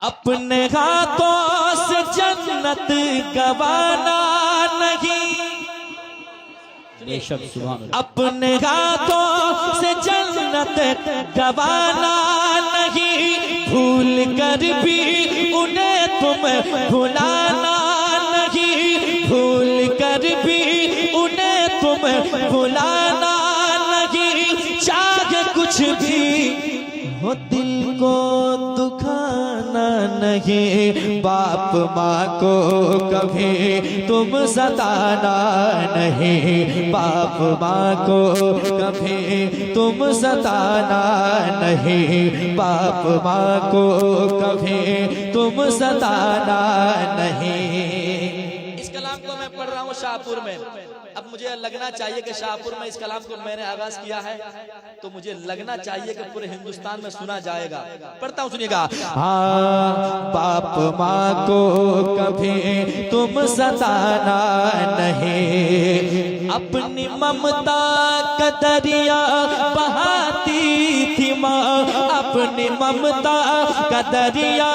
अपने हाथों से जन्नत गवाना नहीं, बेशक सुभान अल्लाह। अपने हाथों से जन्नत गवाना नहीं, भूल कर भी उन्हें तुम भुलाना नहीं, भूल कर भी उन्हें तुम भुलाना नहीं। चाहे कुछ भी हो दिल को दुखाना नहीं, बाप माँ को कभी तुम सताना नहीं, बाप माँ को कभी तुम सताना नहीं, बाप माँ को कभी तुम सताना नहीं। इस कलाम को मैं पढ़ रहा हूँ शाहपुर में। अब मुझे लगना चाहिए कि शाहपुर में इस कलाम को मैंने आगाज किया है, तो मुझे लगना चाहिए कि पूरे हिंदुस्तान में सुना जाएगा। पढ़ता हूँ, सुनिएगा। हाँ, बाप माँ को कभी तुम सताना नहीं, अपनी ममता का दरिया बहाती थी माँ, अपनी ममता का दरिया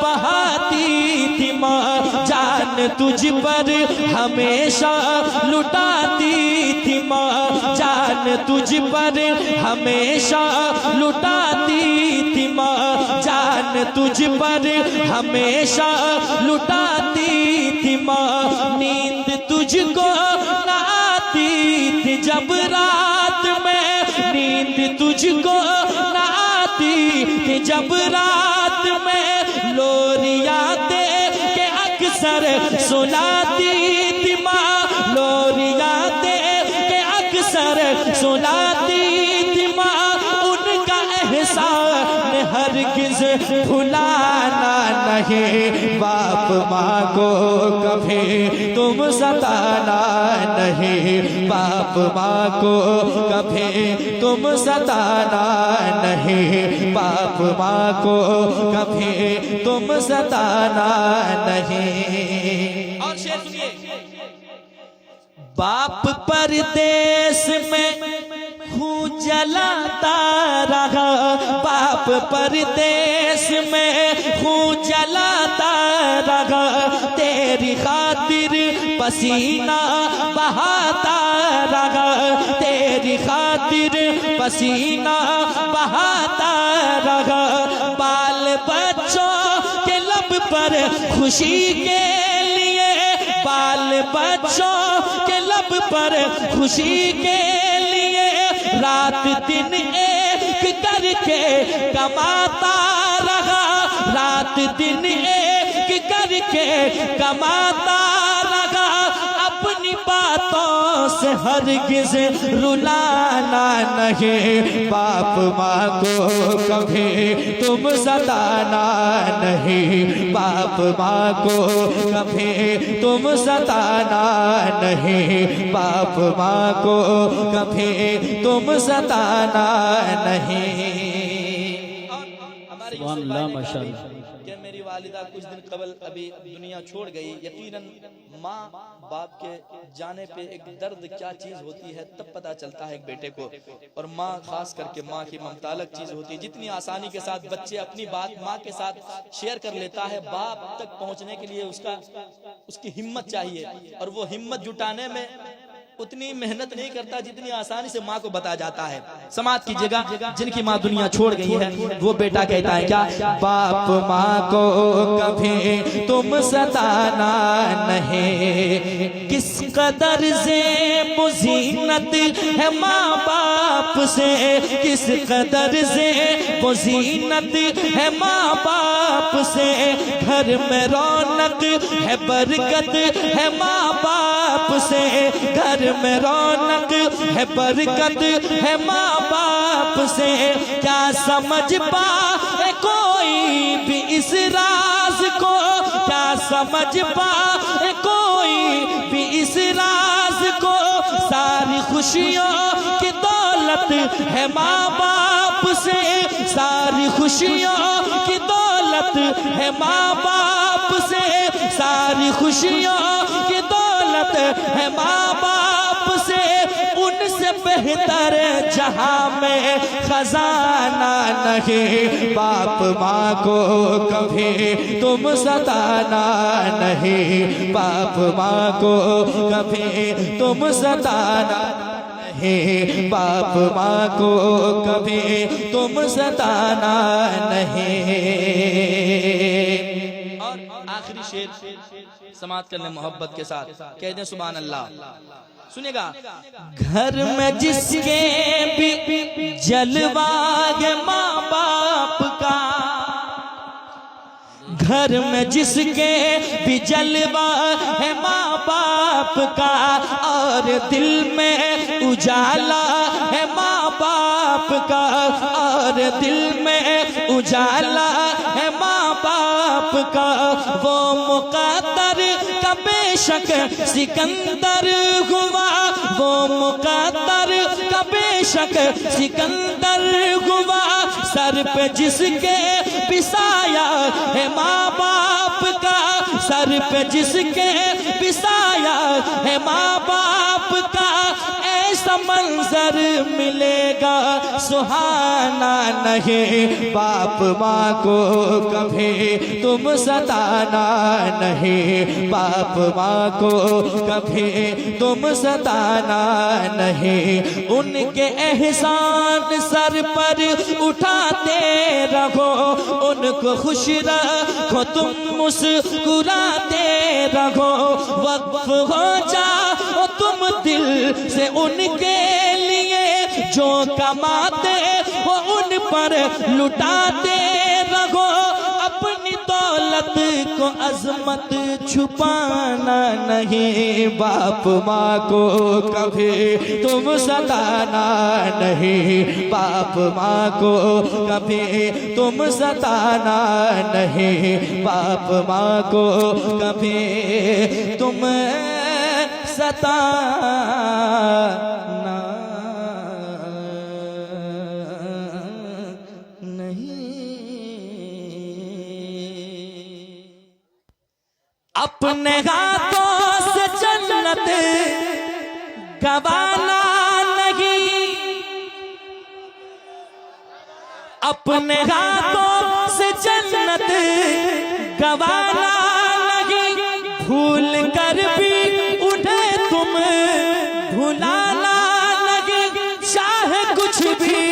बहाती थी माँ, जान तुझ पर हमेशा लुटाती थी माँ, जान तुझ पर हमेशा लुटाती थी माँ, जान तुझ पर हमेशा लुटाती थी माँ। नींद तुझको न आती थी जब रात में, नींद तुझको न आती थी जब रात में, लोरियां दे के अक्सर सुनाती थी माँ, लोरियां दे के अक्सर सुनाती थी माँ। उनका एहसान हरगिज़ भुलाना नहीं, बाप माँ को कभी तुम सताना नहीं, बाप माँ को कभी तुम सताना नहीं, बाप माँ को कभी तुम सताना नहीं। और शेर सुनिए। बाप परदेश में खून जलाता रहा, बाप परदेश में खून जलाता रहा, तेरी खातिर पसीना बहाता रहा, तेरी खातिर पसीना बहाता रहा। बाल बच्चों के लब पर खुशी के लिए, बाल बच्चों के लब पर खुशी के लिए, रात दिन एक करके कमाता रहा, रात दिन एक करके कमाता रहा। अपनी बातों से हरगिज़ रुलाना नहीं, बाप माँ को कभी तुम सताना नहीं, बाप माँ को कभी तुम सताना नहीं, बाप माँ को कभी तुम सताना नहीं। सुभान अल्लाह, माशाअल्लाह। कि मेरी वालिदा कुछ दिन कबल अभी दुनिया छोड़ गई। यकीनन माँ बाप के जाने पे एक दर्द क्या चीज होती है तब पता चलता है एक बेटे को, और माँ खास करके माँ की ममता अलग चीज होती है। जितनी आसानी के साथ बच्चे अपनी बात माँ के साथ शेयर कर लेता है, बाप तक पहुँचने के लिए उसकी हिम्मत चाहिए, और वो हिम्मत जुटाने में उतनी मेहनत नहीं करता जितनी आसानी से माँ को बता जाता है। समाज कीजिएगा, जिनकी माँ दुनिया छोड़ गई है वो बेटा कहता है क्या? बाप माँ को कभी तुम सताना नहीं, किस कदर से मुजीनत है माँ बाप से, किस कदर से मुजीनत है माँ बाप से, घर में रौनक है बरकत है माँ बाप से, घर में रौनक है बरकत है माँ बाप से। क्या समझ पाए कोई भी इस राज को, क्या समझ पाए कोई भी इस राज को, सारी खुशियों की दौलत है माँ बाप से, सारी खुशियों की दौलत है माँ बाप से, सारी खुशियों की दौलत है माँ बाप से। उन उनसे बेहतर जहां में खजाना नहीं। बाप माँ को कभी तुम सताना नहीं, बाप माँ को कभी तुम सताना नहीं, बाप माँ को कभी तुम सताना नहीं। और आखिरी शेर समाप्त करने मोहब्बत के साथ कह दें सुभान अल्लाह। सुनिएगा। घर में जिसके भी जलवा है माँ बाप का, घर में जिसके भी जलवा है माँ बाप का, और दिल में उजाला है माँ बाप का, और दिल में उजाला है माँ बाप का। वो मुक़द्दर का बेशक सिकंदर हुआ, वो मुक़द्दर का बेशक सिकंदर हुआ। सर पे जिसके बिसाया है माँ बाप का, सर पे जिसके बिसाया है माँ बाप का, ऐसा मंजर मिलेगा सुहाना नहीं। बाप माँ को कभी तुम सताना नहीं, बाप माँ को कभी तुम सताना नहीं। उनके एहसान सर पर उठाते रहो, उनको खुश रखो, तुम मुस्कुराते रहो। वक्फ हो जाओ तुम दिल से उनके लिए, जो कमाते हो उन पर लुटाते रहो। अपनी दौलत को अजमत छुपाना नहीं, बाप माँ को कभी तुम सताना नहीं, बाप माँ को कभी तुम सताना नहीं, बाप माँ को कभी तुम सताना नहीं। अपने हाथों से जन्नत गवाना नहीं, अपने हाथों से जन्नत गवाना नहीं। भूल कर भी उन्हें तुम भुलाना नहीं, चाहे कुछ भी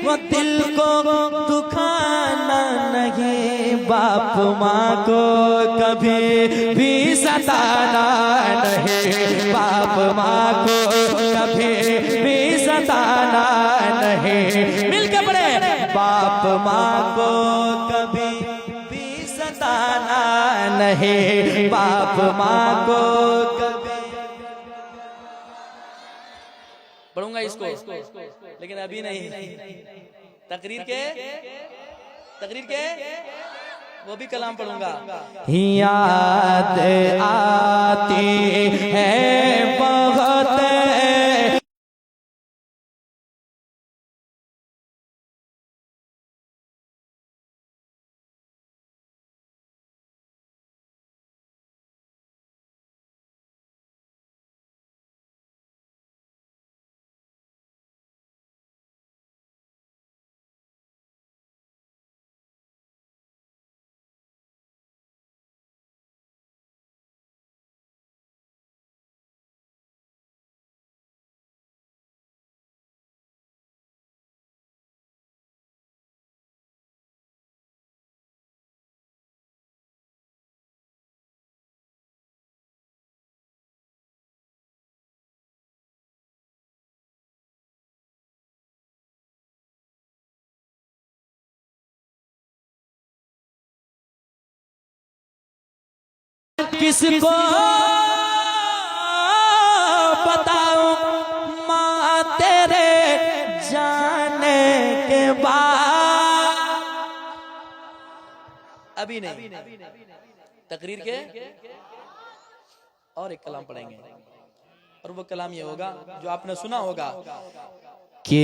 वो दिल को दुखाना नहीं। बाप माँ को कभी भी सताना नहीं, बाप माँ को कभी भी सताना नहीं। मिलके पढ़े। बाप माँ को कभी भी सताना नहीं, बाप माँ को कभी। पढ़ूंगा इसको, लेकिन अभी नहीं। तकरीर के वो भी कलाम पढ़ूंगा। याद आती है बहुत किसको बताऊं माँ तेरे जाने के बाद। अभी नहीं। तकरीर के और एक कलाम पढ़ेंगे, और वो कलाम ये होगा जो आपने सुना होगा कि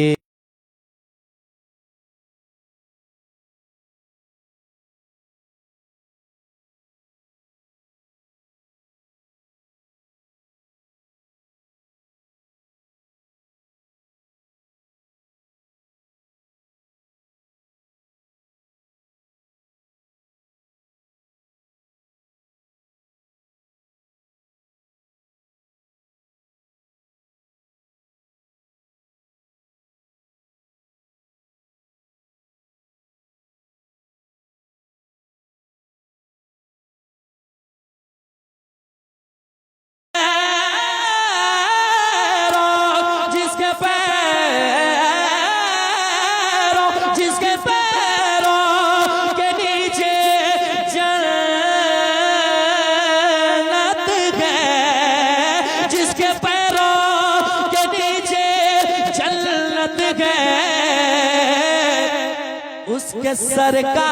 उसके सर का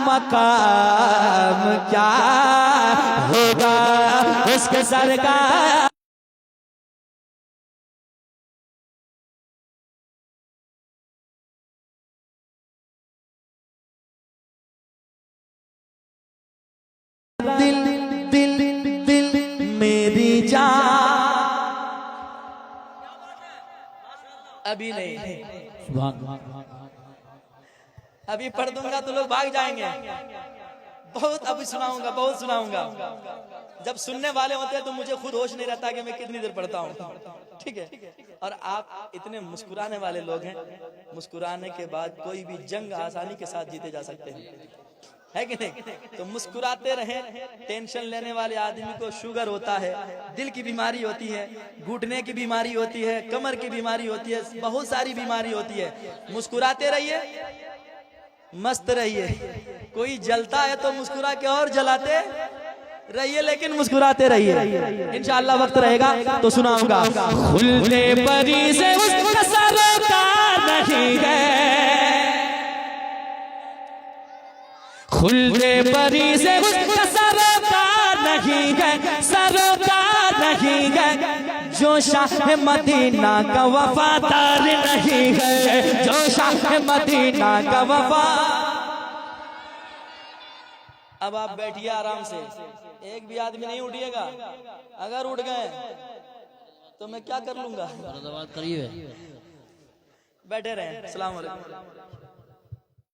मकाम क्या होगा, उसके सर का दिल दिल दिल मेरी जान। अभी नहीं, अभी पढ़ दूंगा तो लोग भाग जाएंगे। बहुत अभी सुनाऊंगा, बहुत सुनाऊंगा। जब सुनने वाले होते हैं तो मुझे खुद होश नहीं रहता कि मैं कितनी देर पढ़ता हूँ। ठीक है, और आप इतने मुस्कुराने वाले लोग हैं, मुस्कुराने के बाद कोई भी जंग आसानी के साथ जीते जा सकते हैं, है कि नहीं? तो मुस्कुराते रहें। टेंशन लेने वाले आदमी को शुगर होता है, दिल की बीमारी होती है, घुटने की बीमारी होती है, कमर की बीमारी होती है, बहुत सारी बीमारी होती है। मुस्कुराते रहिए, मस्त रहिए। कोई जलता है तो मुस्कुरा के और जलाते रहिए, लेकिन मुस्कुराते रहिए। इंशाअल्लाह वक्त रहेगा तो सुनाऊंगा। खुलते परी से उसका सरोकार नहीं है, खुलते परी से उसका सरोकार नहीं है, सरोकार नहीं है। जो शाह मदीना का वफादार नहीं है, जो शाह मदीना का वफा। अब आप बैठिए आराम से, एक भी आदमी नहीं उठिएगा। अगर उठ गए तो मैं क्या कर लूंगा। करिए, बैठे रहें। अस्सलाम वालेकुम।